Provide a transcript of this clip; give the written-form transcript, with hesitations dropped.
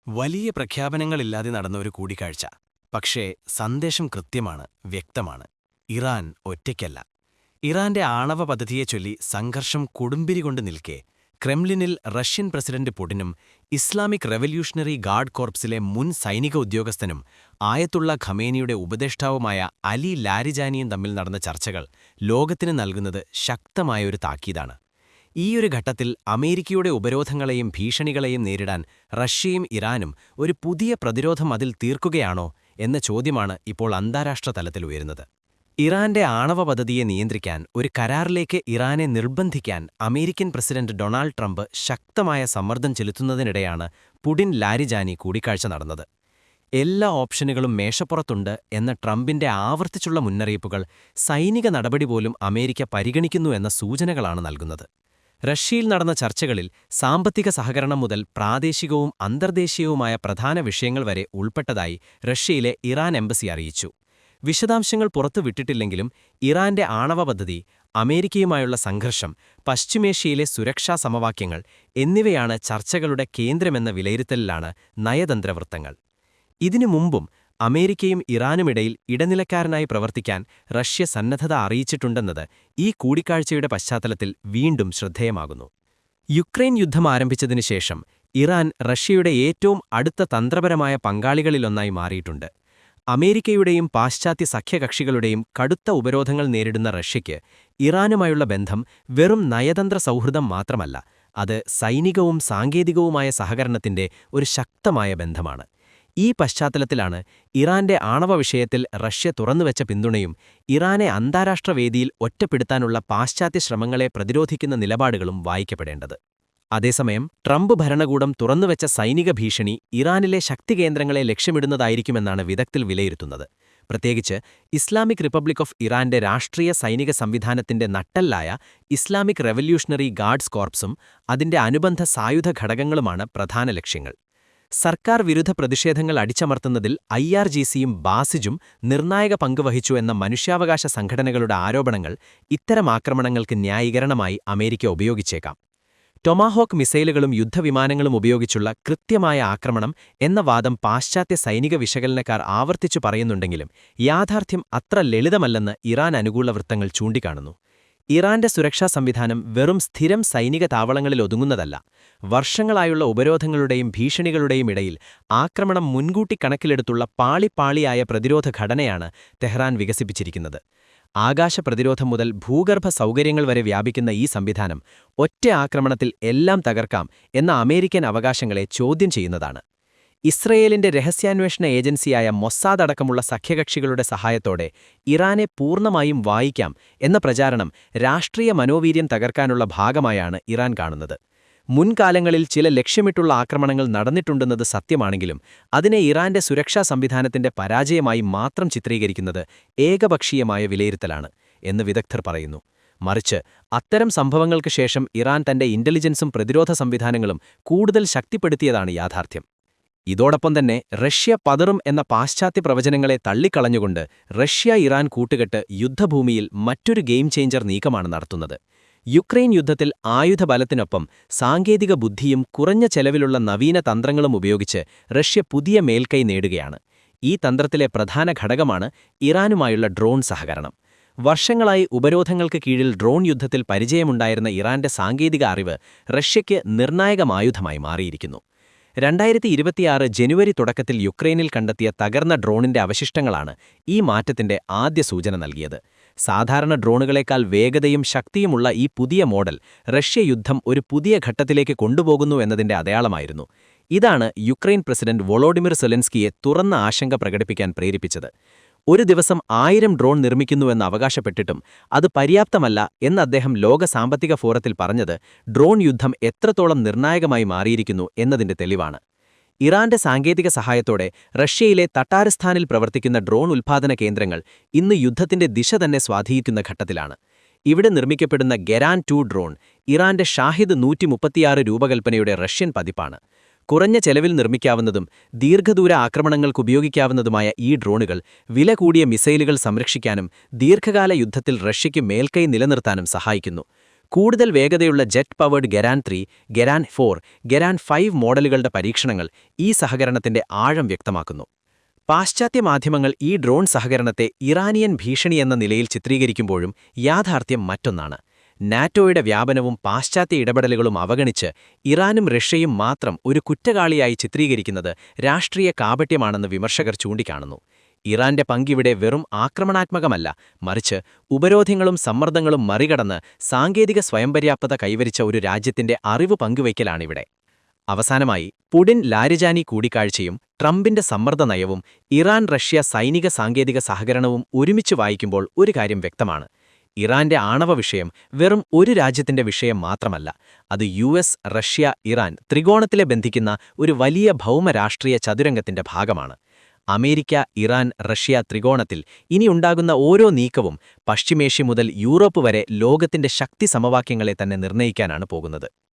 വലിയ പ്രഖ്യാപനങ്ങളില്ലാതെ നടന്ന ഒരു കൂടിക്കാഴ്ച. പക്ഷേ സന്ദേശം കൃത്യമാണ്, വ്യക്തമാണ്. ഇറാൻ ഒറ്റയ്ക്കല്ല. ഇറാന്റെ ആണവ പദ്ധതിയെച്ചൊല്ലി സംഘർഷം കൊടുമ്പിരികൊണ്ട് നിൽക്കെ, ക്രെംലിനിൽ റഷ്യൻ പ്രസിഡന്റ് പുടിനും ഇസ്ലാമിക് റെവല്യൂഷണറി ഗാർഡ് കോർപ്സിലെ മുൻ സൈനിക ഉദ്യോഗസ്ഥനും ആയത്തുള്ള ഖമേനിയുടെ ഉപദേഷ്ടാവുമായ അലി ലാരിജാനിയും തമ്മിൽ നടന്ന ചർച്ചകൾ ലോകത്തിന് നൽകുന്നത് ശക്തമായൊരു താക്കീതാണ്. ഈയൊരു ഘട്ടത്തിൽ അമേരിക്കയുടെ ഉപരോധങ്ങളെയും ഭീഷണികളെയും നേരിടാൻ റഷ്യയും ഇറാനും ഒരു പുതിയ പ്രതിരോധ മതിൽ തീർക്കുകയാണോ എന്ന ചോദ്യമാണ് ഇപ്പോൾ അന്താരാഷ്ട്ര തലത്തിൽ ഉയരുന്നത്. ഇറാന്റെ ആണവ പദ്ധതിയെ നിയന്ത്രിക്കാൻ ഒരു കരാറിലേക്ക് ഇറാനെ നിർബന്ധിക്കാൻ അമേരിക്കൻ പ്രസിഡന്റ് ഡൊണാൾഡ് ട്രംപ് ശക്തമായ സമ്മർദ്ദം ചെലുത്തുന്നതിനിടെയാണ് പുടിൻ ലാരിജാനി കൂടിക്കാഴ്ച നടന്നത്. എല്ലാ ഓപ്ഷനുകളും മേശപ്പുറത്തുണ്ട് എന്ന ട്രംപിന്റെ ആവർത്തിച്ചുള്ള മുന്നറിയിപ്പുകൾ സൈനിക നടപടി പോലും അമേരിക്ക പരിഗണിക്കുന്നു എന്ന സൂചനകളാണ് നൽകുന്നത്. റഷ്യയിൽ നടന്ന ചർച്ചകളിൽ സാമ്പത്തിക സഹകരണം മുതൽ പ്രാദേശികവും അന്തർദേശീയവുമായ പ്രധാന വിഷയങ്ങൾ വരെ ഉൾപ്പെട്ടതായി റഷ്യയിലെ ഇറാൻ എംബസി അറിയിച്ചു. വിശദാംശങ്ങൾ പുറത്തുവിട്ടിട്ടില്ലെങ്കിലും ഇറാന്റെ ആണവ പദ്ധതി, അമേരിക്കയുമായുള്ള സംഘർഷം, പശ്ചിമേഷ്യയിലെ സുരക്ഷാ സമവാക്യങ്ങൾ എന്നിവയാണ് ചർച്ചകളുടെ കേന്ദ്രമെന്ന വിലയിരുത്തലിലാണ് നയതന്ത്രവൃത്തങ്ങൾ. ഇതിനു മുമ്പും അമേരിക്കയും ഇറാനുമിടയിൽ ഇടനിലക്കാരനായി പ്രവർത്തിക്കാൻ റഷ്യ സന്നദ്ധത അറിയിച്ചിട്ടുണ്ടെന്നത് ഈ കൂടിക്കാഴ്ചയുടെ പശ്ചാത്തലത്തിൽ വീണ്ടും ശ്രദ്ധേയമാകുന്നു. യുക്രൈൻ യുദ്ധം ആരംഭിച്ചതിനുശേഷം ഇറാൻ റഷ്യയുടെ ഏറ്റവും അടുത്ത തന്ത്രപരമായ പങ്കാളികളിലൊന്നായി മാറിയിട്ടുണ്ട്. അമേരിക്കയുടെയും പാശ്ചാത്യ സഖ്യകക്ഷികളുടെയും കടുത്ത ഉപരോധങ്ങൾ നേരിടുന്ന റഷ്യയ്ക്ക് ഇറാനുമായുള്ള ബന്ധം വെറും നയതന്ത്ര സൗഹൃദം മാത്രമല്ല, അത് സൈനികവും സാങ്കേതികവുമായ സഹകരണത്തിന്റെ ഒരു ശക്തമായ ബന്ധമാണ്. ഈ പശ്ചാത്തലത്തിലാണ് ഇറാന്റെ ആണവ വിഷയത്തിൽ റഷ്യ തുറന്നുവെച്ച പിന്തുണയും ഇറാനെ അന്താരാഷ്ട്ര വേദിയിൽ ഒറ്റപ്പെടുത്താനുള്ള പാശ്ചാത്യ ശ്രമങ്ങളെ പ്രതിരോധിക്കുന്ന നിലപാടുകളും വായിക്കപ്പെടേണ്ടത്. അതേസമയം ട്രംപ് ഭരണകൂടം തുറന്നുവെച്ച സൈനിക ഭീഷണി ഇറാനിലെ ശക്തികേന്ദ്രങ്ങളെ ലക്ഷ്യമിടുന്നതായിരിക്കുമെന്നാണ് വിദഗ്ധർ വിലയിരുത്തുന്നത്. പ്രത്യേകിച്ച് ഇസ്ലാമിക് റിപ്പബ്ലിക് ഓഫ് ഇറാന്റെ രാഷ്ട്രീയ സൈനിക സംവിധാനത്തിന്റെ നട്ടെല്ലായ ഇസ്ലാമിക് റെവല്യൂഷണറി ഗാർഡ്സ് കോർപ്സും അതിന്റെ അനുബന്ധ സായുധ ഘടകങ്ങളുമാണ് പ്രധാന ലക്ഷ്യങ്ങൾ. സർക്കാർ വിരുദ്ധ പ്രതിഷേധങ്ങൾ അടിച്ചമർത്തുന്നതിൽ IRGCയും ബാസിജും നിർണായക പങ്കുവഹിച്ചു എന്ന മനുഷ്യാവകാശ സംഘടനകളുടെ ആരോപണങ്ങൾ ഇത്തരം ആക്രമണങ്ങൾക്ക് ന്യായീകരണമായി അമേരിക്ക ഉപയോഗിച്ചേക്കാം. ടൊമാഹോക്ക് മിസൈലുകളും യുദ്ധവിമാനങ്ങളും ഉപയോഗിച്ചുള്ള കൃത്യമായ ആക്രമണം എന്ന വാദം പാശ്ചാത്യ സൈനിക വിശകലനക്കാർ ആവർത്തിച്ചു പറയുന്നുണ്ടെങ്കിലും യാഥാർത്ഥ്യം അത്ര ലളിതമല്ലെന്ന് ഇറാൻ അനുകൂല വൃത്തങ്ങൾ ചൂണ്ടിക്കാണുന്നു. ഇറാന്റെ സുരക്ഷാ സംവിധാനം വെറും സ്ഥിരം സൈനിക താവളങ്ങളിൽ ഒതുങ്ങുന്നതല്ല. വർഷങ്ങളായുള്ള ഉപരോധങ്ങളുടെയും ഭീഷണികളുടെയും ഇടയിൽ ആക്രമണം മുൻകൂട്ടി കണക്കിലെടുത്തുള്ള പാളിപ്പാളിയായ പ്രതിരോധ ഘടനയാണ് തെഹ്റാൻ വികസിപ്പിച്ചിരിക്കുന്നത്. ആകാശ പ്രതിരോധം മുതൽ ഭൂഗർഭ സൗകര്യങ്ങൾ വരെ വ്യാപിക്കുന്ന ഈ സംവിധാനം ഒറ്റ ആക്രമണത്തിൽ എല്ലാം തകർക്കാം എന്ന അമേരിക്കൻ അവകാശങ്ങളെ ചോദ്യം ചെയ്യുന്നതാണ്. ഇസ്രയേലിന്റെ രഹസ്യാന്വേഷണ ഏജൻസിയായ മൊസാദ് അടക്കമുള്ള സഖ്യകക്ഷികളുടെ സഹായത്തോടെ ഇറാനെ പൂർണ്ണമായും വായിക്കാം എന്ന പ്രചാരണം രാഷ്ട്രീയ മനോവീര്യം തകർക്കാനുള്ള ഭാഗമായാണ് ഇറാൻ കാണുന്നത്. മുൻകാലങ്ങളിൽ ചില ലക്ഷ്യമിട്ടുള്ള ആക്രമണങ്ങൾ നടന്നിട്ടുണ്ടെന്നത് സത്യമാണെങ്കിലും അതിനെ ഇറാന്റെ സുരക്ഷാ സംവിധാനത്തിന്റെ പരാജയമായി മാത്രം ചിത്രീകരിക്കുന്നത് ഏകപക്ഷീയമായ വിലയിരുത്തലാണ് എന്ന് വിദഗ്ധർ പറയുന്നു. മറിച്ച് അത്തരം സംഭവങ്ങൾക്ക് ശേഷം ഇറാൻ തന്റെ ഇന്റലിജൻസും പ്രതിരോധ സംവിധാനങ്ങളും കൂടുതൽ ശക്തിപ്പെടുത്തിയതാണ് യാഥാർത്ഥ്യം. ഇതോടൊപ്പം തന്നെ റഷ്യ പതറും എന്ന പാശ്ചാത്യ പ്രവചനങ്ങളെ തള്ളിക്കളഞ്ഞുകൊണ്ട് റഷ്യ ഇറാൻ കൂട്ടുകെട്ട് യുദ്ധഭൂമിയിൽ മറ്റൊരു ഗെയിം ചേഞ്ചർ നീക്കമാണ് നടത്തുന്നത്. യുക്രൈൻ യുദ്ധത്തിൽ ആയുധബലത്തിനൊപ്പം സാങ്കേതിക ബുദ്ധിയും കുറഞ്ഞ ചെലവിലുള്ള നവീന തന്ത്രങ്ങളും ഉപയോഗിച്ച് റഷ്യ പുതിയ മേൽക്കൈ നേടുകയാണ്. ഈ തന്ത്രത്തിലെ പ്രധാന ഘടകമാണ് ഇറാനുമായുള്ള ഡ്രോൺ സഹകരണം. വർഷങ്ങളായി ഉപരോധങ്ങൾക്ക് കീഴിൽ ഡ്രോൺ യുദ്ധത്തിൽ പരിചയമുണ്ടായിരുന്ന ഇറാന്റെ സാങ്കേതിക അറിവ് റഷ്യയ്ക്ക് നിർണായകമായുധമായി മാറിയിരിക്കുന്നു. 2026 ജനുവരി തുടക്കത്തിൽ യുക്രൈനിൽ കണ്ടെത്തിയ തകർന്ന ഡ്രോണിന്റെ അവശിഷ്ടങ്ങളാണ് ഈ മാറ്റത്തിന്റെ ആദ്യ സൂചന നൽകിയത്. സാധാരണ ഡ്രോണുകളേക്കാൾ വേഗതയും ശക്തിയുമുള്ള ഈ പുതിയ മോഡൽ റഷ്യ യുദ്ധം ഒരു പുതിയ ഘട്ടത്തിലേക്ക് കൊണ്ടുപോകുന്നു എന്നതിന്റെ അടയാളമായിരുന്നു. ഇതാണ് യുക്രൈൻ പ്രസിഡന്റ് വൊളോഡിമിർ സെലൻസ്കിയെ തുറന്ന ആശങ്ക പ്രകടിപ്പിക്കാൻ പ്രേരിപ്പിച്ചത്. ഒരു ദിവസം 1000 ഡ്രോൺ നിർമ്മിക്കുന്നുവെന്ന് അവകാശപ്പെട്ടിട്ടും അത് പര്യാപ്തമല്ല എന്ന് അദ്ദേഹം ലോക സാമ്പത്തിക ഫോറത്തിൽ പറഞ്ഞത് ഡ്രോൺ യുദ്ധം എത്രത്തോളം നിർണായകമായി മാറിയിരിക്കുന്നു എന്നതിന്റെ തെളിവാണ്. ഇറാന്റെ സാങ്കേതിക സഹായത്തോടെ റഷ്യയിലെ തട്ടാരിസ്ഥാനിൽ പ്രവർത്തിക്കുന്ന ഡ്രോൺ ഉൽപ്പാദന കേന്ദ്രങ്ങൾ ഇന്ന് യുദ്ധത്തിന്റെ ദിശ തന്നെ സ്വാധീനിക്കുന്ന ഘട്ടത്തിലാണ്. ഇവിടെ നിർമ്മിക്കപ്പെടുന്ന ഗെരാൻ 2 ഡ്രോൺ ഇറാന്റെ ഷാഹിദ് 136 രൂപകൽപ്പനയുടെ റഷ്യൻ പതിപ്പാണ്. കുറഞ്ഞ ചെലവിൽ നിർമ്മിക്കാവുന്നതും ദീർഘദൂര ആക്രമണങ്ങൾക്കുപയോഗിക്കാവുന്നതുമായ ഈ ഡ്രോണുകൾ വില കൂടിയ മിസൈലുകൾ സംരക്ഷിക്കാനും ദീർഘകാല യുദ്ധത്തിൽ റഷ്യയ്ക്ക് മേൽക്കൈ നിലനിർത്താനും സഹായിക്കുന്നു. കൂടുതൽ വേഗതയുള്ള ജെറ്റ് പവേർഡ് ഗെരാൻ 3, ഗെരാൻ 4, ഗെരാൻ 5 മോഡലുകളുടെ പരീക്ഷണങ്ങൾ ഈ സഹകരണത്തിന്റെ ആഴം വ്യക്തമാക്കുന്നു. പാശ്ചാത്യ മാധ്യമങ്ങൾ ഈ ഡ്രോൺ സഹകരണത്തെ ഇറാനിയൻ ഭീഷണിയെന്ന നിലയിൽ ചിത്രീകരിക്കുമ്പോഴും യാഥാർത്ഥ്യം മറ്റൊന്നാണ്. നാറ്റോയുടെ വ്യാപനവും പാശ്ചാത്യ ഇടപെടലുകളും അവഗണിച്ച് ഇറാനും റഷ്യയും മാത്രം ഒരു കുറ്റവാളിയായി ചിത്രീകരിക്കുന്നത് രാഷ്ട്രീയ കാപട്യമാണെന്ന് വിമർശകർ ചൂണ്ടിക്കാണുന്നു. ഇറാന്റെ പങ്കിവിടെ വെറും ആക്രമണാത്മകമല്ല, മറിച്ച് ഉപരോധങ്ങളും സമ്മർദ്ദങ്ങളും മറികടന്ന് സാങ്കേതിക സ്വയംപര്യാപ്തത കൈവരിച്ച ഒരു രാജ്യത്തിന്റെ അറിവ് പങ്കുവയ്ക്കലാണിവിടെ. അവസാനമായി, പുടിൻ ലാരിജാനി കൂടിക്കാഴ്ചയും ട്രംപിന്റെ സമ്മർദ്ദ നയവും ഇറാൻ-റഷ്യ സൈനിക സാങ്കേതിക സഹകരണവും ഒരുമിച്ച് വായിക്കുമ്പോൾ ഒരു കാര്യം വ്യക്തമാണ്. ഇറാന്റെ ആണവ വിഷയം വെറും ഒരു രാജ്യത്തിന്റെ വിഷയം മാത്രമല്ല, അത് US, റഷ്യ, ഇറാൻ ത്രികോണത്തിലെ ബന്ധിക്കുന്ന ഒരു വലിയ ഭൗമരാഷ്ട്രീയ ചതുരംഗത്തിന്റെ ഭാഗമാണ്. അമേരിക്ക, ഇറാൻ, റഷ്യ ത്രികോണത്തിൽ ഇനിയുണ്ടാകുന്ന ഓരോ നീക്കവും പശ്ചിമേഷ്യ മുതൽ യൂറോപ്പ് വരെ ലോകത്തിന്റെ ശക്തി സമവാക്യങ്ങളെ തന്നെ നിർണ്ണയിക്കാനാണ് പോകുന്നത്.